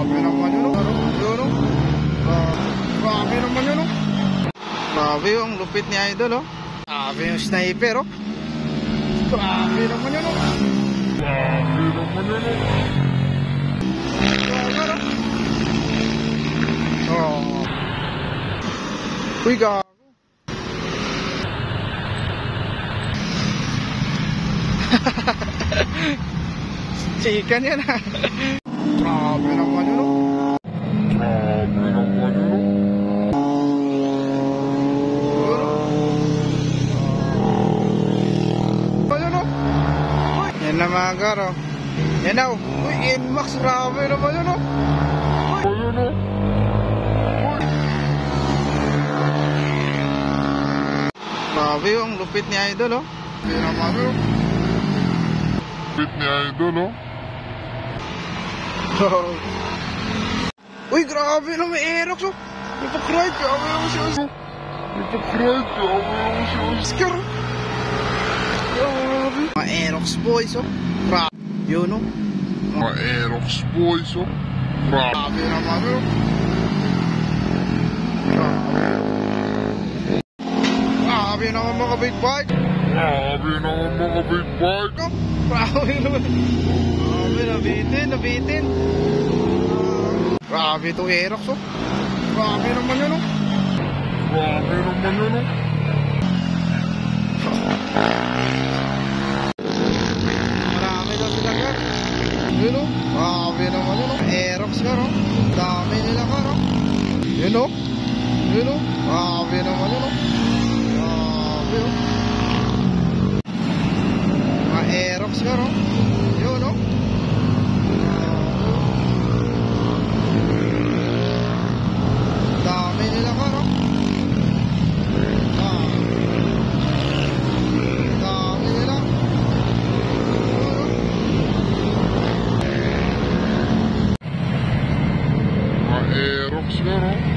Grabe naman yun, oh. Yun, oh. Grabe naman yun, oh. Grabe yung lupit ni Idol, oh. Grabe yung sniper, oh. Grabe naman yun, oh. Grabe naman yun, oh. Grabe, oh. Uy, gago. Chicken yan, ha. Grabe naman yun, oh. Grabe naman yun, oh. Ayun, oh. Yan na mga garo. Yan na, oh. Uy, Inmax, grabe naman yun, oh. Ayun, oh. Grabe yung lupit ni Idol, oh. Hindi naman yun. Lupit ni Idol, oh. Uy, grabe na may Aerox, oh. Ipag-cry, grabe yung siya. Ipag-cry, grabe yung siya. Skar. Grabe. Mga Aerox boys, oh. Grabe. Yun, oh. Mga Aerox boys, oh. Grabe naman, oh. Grabe naman mga big bike. Grabe naman mga big bike. Grabe naman. Grabe, nabitin. Grabe itong Aerox, oh. Grabe naman yun, oh. Grabe naman yun, oh. Marami daw sila, gar. Yun, oh. Grabe naman yun, oh. Aerox, gar, oh. Dami nila, gar, oh. Yun, oh. Yun, oh. Grabe naman yun, oh. Grabe, oh. Mga Aerox, gar, oh. Yun, oh. Dami nila, gar, oh. Dami nila. Mga Aerox, gar, oh.